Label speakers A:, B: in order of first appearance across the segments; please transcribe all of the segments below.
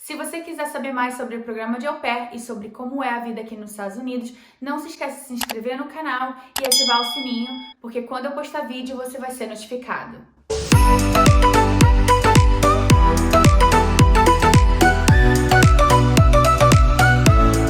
A: Se você quiser saber mais sobre o programa de au pair e sobre como é a vida aqui nos Estados Unidos, não se esqueça de se inscrever no canal e ativar o sininho, porque quando eu postar vídeo você vai ser notificado.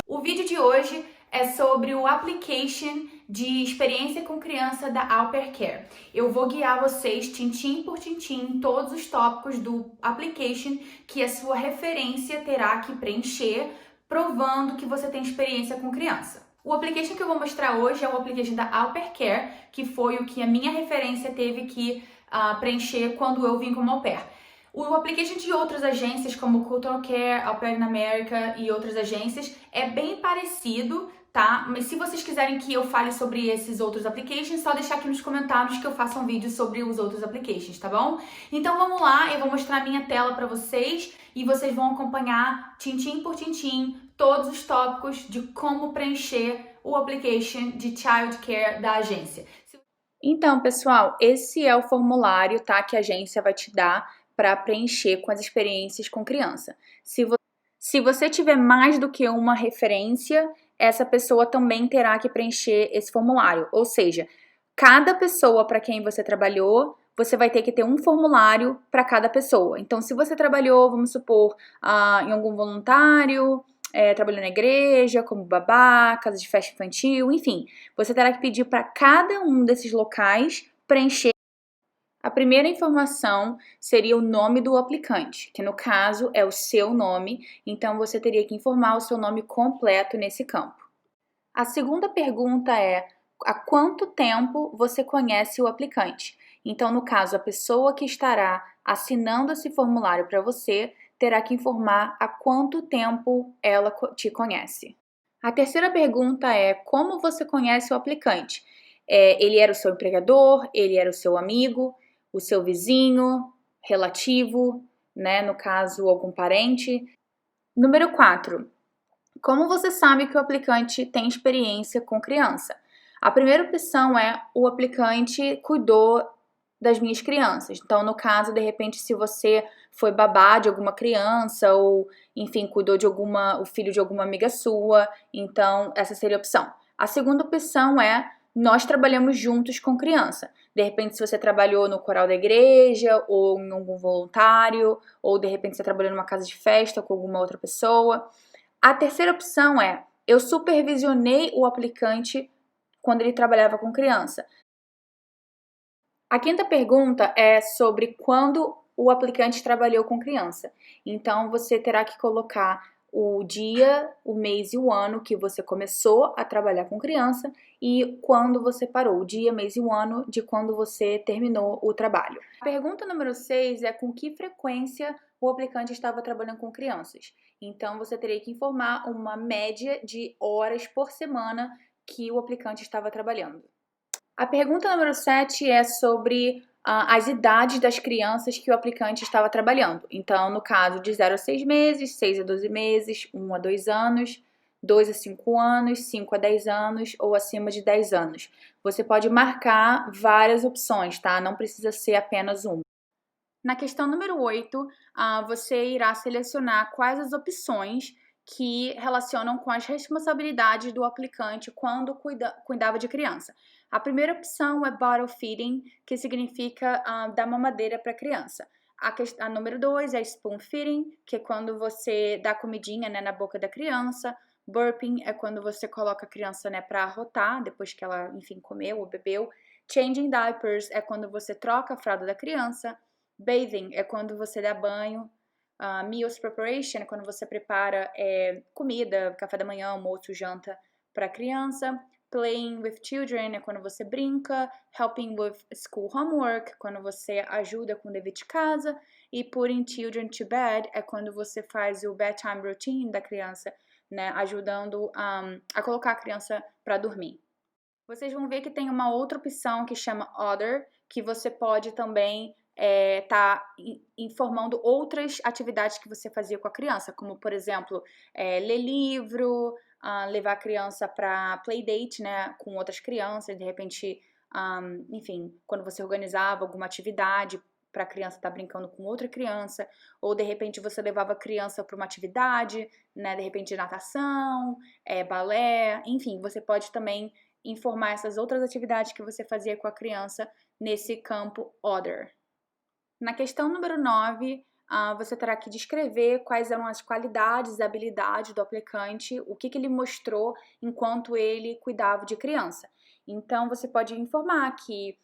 A: O vídeo de hoje é sobre o application de experiência com criança da Au Pair Care. Eu vou guiar vocês tintim por tintim em todos os tópicos do application que a sua referência terá que preencher, provando que você tem experiência com criança. O application que eu vou mostrar hoje é o application da Au Pair Care, que foi o que a minha referência teve que preencher quando eu vim como au pair. O application de outras agências, como Cultural Care, Au Pair in America e outras agências, é bem parecido, tá? Mas se vocês quiserem que eu fale sobre esses outros applications, só deixar aqui nos comentários que eu faça um vídeo sobre os outros applications, tá bom? Então vamos lá, eu vou mostrar a minha tela para vocês e vocês vão acompanhar, tintim por tintim, todos os tópicos de como preencher o application de Child Care da agência. Então, pessoal, esse é o formulário, tá, que a agência vai te dar para preencher com as experiências com criança. Se você tiver mais do que uma referência, essa pessoa também terá que preencher esse formulário. Ou seja, cada pessoa para quem você trabalhou, você vai ter que ter um formulário para cada pessoa. Então, se você trabalhou, vamos supor, em algum voluntário, trabalhou na igreja, como babá, casa de festa infantil, enfim, você terá que pedir para cada um desses locais preencher. A primeira informação seria o nome do aplicante, que no caso é o seu nome, então você teria que informar o seu nome completo nesse campo. A segunda pergunta é: há quanto tempo você conhece o aplicante? Então, no caso, a pessoa que estará assinando esse formulário para você terá que informar há quanto tempo ela te conhece. A terceira pergunta é: como você conhece o aplicante? Ele era o seu empregador? Ele era o seu amigo? O seu vizinho? Relativo? Né? No caso, algum parente? Número 4. Como você sabe que o aplicante tem experiência com criança? A primeira opção é: o aplicante cuidou das minhas crianças. Então, no caso, de repente, se você foi babá de alguma criança ou, enfim, cuidou de o filho de alguma amiga sua, então essa seria a opção. A segunda opção é: nós trabalhamos juntos com criança. De repente, se você trabalhou no coral da igreja ou em algum voluntário, ou de repente você trabalhou numa casa de festa com alguma outra pessoa. A terceira opção é: eu supervisionei o aplicante quando ele trabalhava com criança. A quinta pergunta é sobre quando o aplicante trabalhou com criança. Então, você terá que colocar o dia, o mês e o ano que você começou a trabalhar com criança e quando você parou, o dia, mês e o ano de quando você terminou o trabalho. A pergunta número 6 é: com que frequência o aplicante estava trabalhando com crianças? Então, você teria que informar uma média de horas por semana que o aplicante estava trabalhando. A pergunta número 7 é sobre as idades das crianças que o aplicante estava trabalhando. Então, no caso de 0 a 6 meses, 6 a 12 meses, 1 a 2 anos, 2 a 5 anos, 5 a 10 anos ou acima de 10 anos. Você pode marcar várias opções, tá? Não precisa ser apenas uma. Na questão número 8, você irá selecionar quais as opções que relacionam com as responsabilidades do aplicante quando cuidava de criança. A primeira opção é bottle feeding, que significa dar mamadeira para a criança. A número 2 é spoon feeding, que é quando você dá comidinha, né, na boca da criança. Burping é quando você coloca a criança, né, para arrotar, depois que ela, enfim, comeu ou bebeu. Changing diapers é quando você troca a fralda da criança. Bathing é quando você dá banho. Meals preparation é quando você prepara comida, café da manhã, almoço, janta para a criança. Playing with children é quando você brinca. Helping with school homework, quando você ajuda com o dever de casa. E putting children to bed é quando você faz o bedtime routine da criança, né, ajudando a colocar a criança para dormir. Vocês vão ver que tem uma outra opção que chama Other, que você pode também tá informando outras atividades que você fazia com a criança, como, por exemplo, ler livro, levar a criança para playdate, né, com outras crianças, de repente, enfim, quando você organizava alguma atividade para a criança estar brincando com outra criança, ou de repente você levava a criança para uma atividade, né, de repente natação, balé, enfim, você pode também informar essas outras atividades que você fazia com a criança nesse campo Other. Na questão número 9, você terá que descrever quais eram as qualidades e habilidades do aplicante, o que ele mostrou enquanto ele cuidava de criança. Então, você pode informar que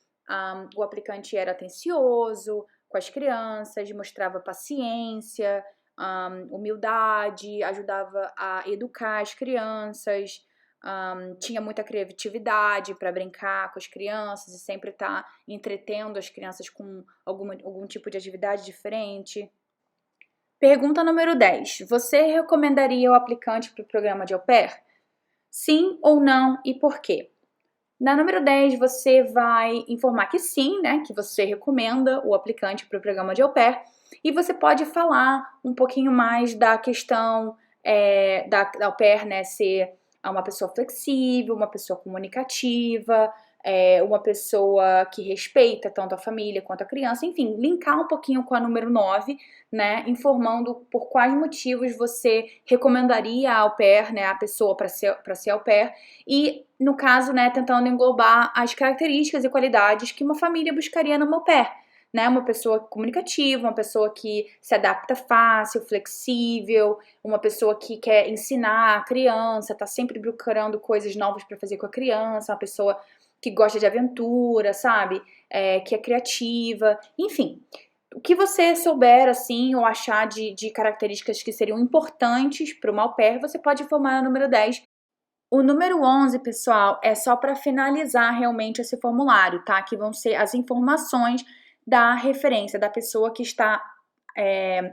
A: o aplicante era atencioso com as crianças, mostrava paciência, humildade, ajudava a educar as crianças, tinha muita criatividade para brincar com as crianças e sempre tá entretendo as crianças com algum tipo de atividade diferente. Pergunta número 10. Você recomendaria o aplicante para o programa de au pair? Sim ou não e por quê? Na número 10, você vai informar que sim, né, que você recomenda o aplicante para o programa de au pair, e você pode falar um pouquinho mais da questão da au pair, né, ser uma pessoa flexível, uma pessoa comunicativa, uma pessoa que respeita tanto a família quanto a criança, enfim, linkar um pouquinho com a número 9, né, informando por quais motivos você recomendaria a au pair, né, a pessoa para ser au pair, e no caso, né, tentando englobar as características e qualidades que uma família buscaria numa au pair, né, uma pessoa comunicativa, uma pessoa que se adapta fácil, flexível, uma pessoa que quer ensinar a criança, tá sempre procurando coisas novas para fazer com a criança, uma pessoa que gosta de aventura, sabe, que é criativa, enfim. O que você souber, assim, ou achar de características que seriam importantes para uma au pair, você pode informar no número 10. O número 11, pessoal, é só para finalizar realmente esse formulário, tá? Que vão ser as informações da referência, da pessoa que está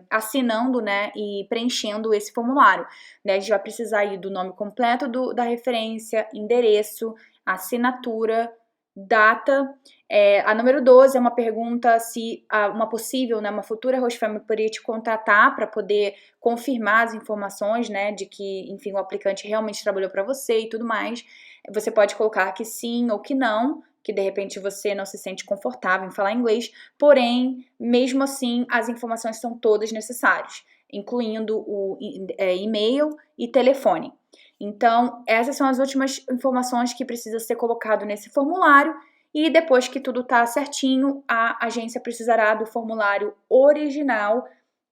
A: assinando, né, e preenchendo esse formulário. Né? A gente vai precisar aí do nome completo da referência, endereço, assinatura, data. A número 12 é uma pergunta se uma possível, né, uma futura host family poderia te contratar para poder confirmar as informações, né, de que, enfim, o aplicante realmente trabalhou para você e tudo mais. Você pode colocar que sim ou que não, que de repente você não se sente confortável em falar inglês, porém, mesmo assim, as informações são todas necessárias, incluindo o e-mail e telefone. Então, essas são as últimas informações que precisa ser colocado nesse formulário, e depois que tudo está certinho, a agência precisará do formulário original,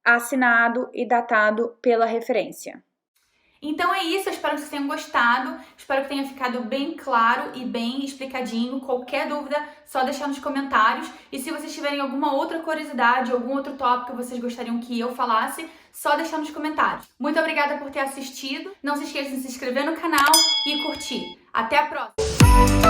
A: assinado e datado pela referência. Então é isso, eu espero que vocês tenham gostado, espero que tenha ficado bem claro e bem explicadinho. Qualquer dúvida, só deixar nos comentários. E se vocês tiverem alguma outra curiosidade, algum outro tópico que vocês gostariam que eu falasse, só deixar nos comentários. Muito obrigada por ter assistido, não se esqueça de se inscrever no canal e curtir. Até a próxima!